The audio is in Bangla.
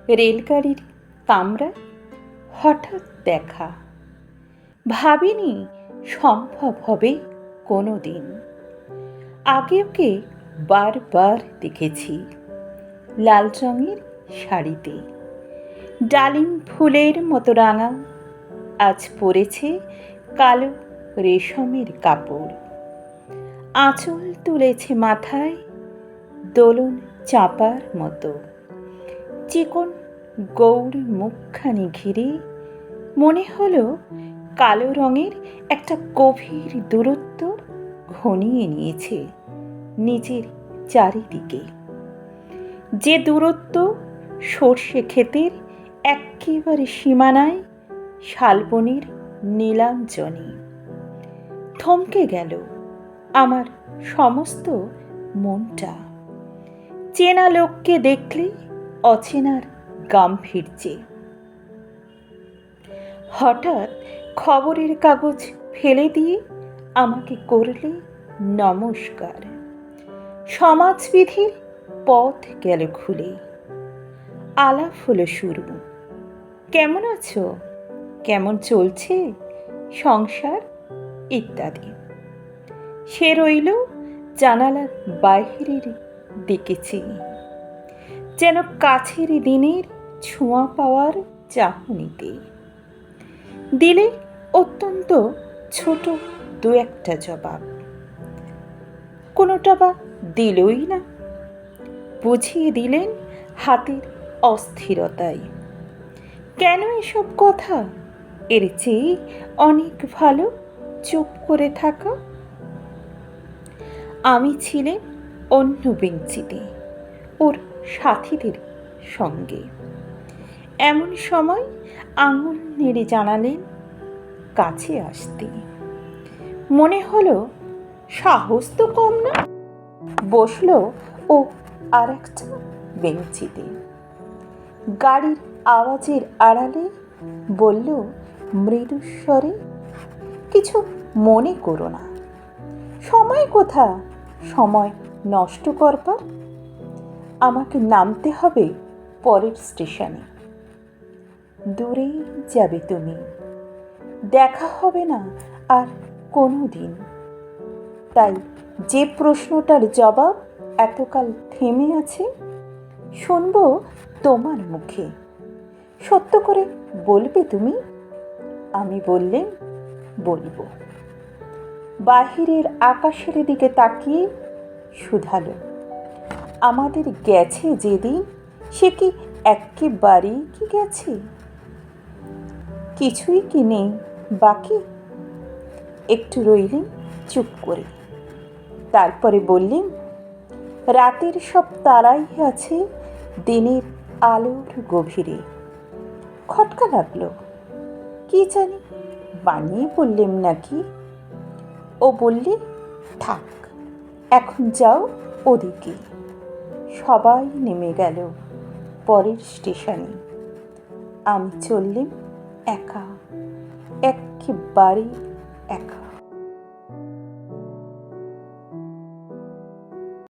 রেলগাড়ির কামরায় হঠাৎ দেখা, ভাবিনি সম্ভব হবে কোনো দিন। আগে ওকে বারবার দেখেছি লাল রঙের শাড়িতে, ডালিম ফুলের মতো রাঙা। আজ পরেছে কালো রেশমের কাপড়, আঁচল তুলেছে মাথায় দোলন চাপার মতো। চিকন গৌর মুখখানি ঘিরে মনে হলো কালো রঙের একটা গভীর দূরত্ব ঘনিয়ে নিয়েছে নিজের চারিদিকে, যে দূরত্ব সর্ষে ক্ষেতের একেবারে সীমানায় শালবনের নীলাঞ্জনে। থমকে গেল আমার সমস্ত মনটা। চেনা লোককে দেখলে অচেনার গাম্ভীর্যে। হঠাৎ খবরের কাগজ ফেলে দিয়ে আমাকে করলে নমস্কার। সমাজবিধির পথ গেল খুলে, আলাপ হলো শুরু। কেমন আছো, কেমন চলছে সংসার ইত্যাদি। সে রইল জানালার বাহিরের দিকে চেয়ে, যেন কাছের দিনের ছোঁয়া পাওয়ার চাহনিতে। দিলে অত্যন্ত ছোট দু একটা জবাব, কোনোটা বা দিলই না। বুঝিয়ে দিলেন হাতের অস্থিরতায়। কেন এসব কথা? এর চেয়ে অনেক ভালো চুপ করে থাকা। আমি ছিলাম অন্য বেঞ্চিতে ওর সাথীদের সঙ্গে। এমন সময় আঙুল নেড়ে জানালেন কাছে আসতে। মনে হলো সাহস তো কম না। বসলো ও আর একটা বেঞ্চিতে। গাড়ির আওয়াজের আড়ালে বলল মৃদুস্বরে, কিছু মনে করো না। সময় কোথা সময় নষ্ট করবার? আমাকে নামতে হবে পরের স্টেশনে। দূরে যাবে তুমি, দেখা হবে না আর কোনো দিন। তাই যে প্রশ্নটার জবাব এতকাল থেমে আছে শুনব তোমার মুখে। সত্য করে বলবে তুমি? আমি বললেন বলবো। বাহিরের আকাশের দিকে তাকিয়ে শুধালো, আমাদের গেছে যেদিন সে কি একেবারেই কি গেছে? কিছুই কি নেই বাকি? একটু রইলেন চুপ করে, তারপরে বললেন, রাতের সব তারাই আছে দিনের আলোর গভীরে। খটকা লাগলো, কি জানি বানিয়ে বললেন নাকি। ও বললে, থাক এখন যাও ওদিকে। সবাই নেমে গেল পরের স্টেশনে। আমি চললাম একা, একেবারে একা।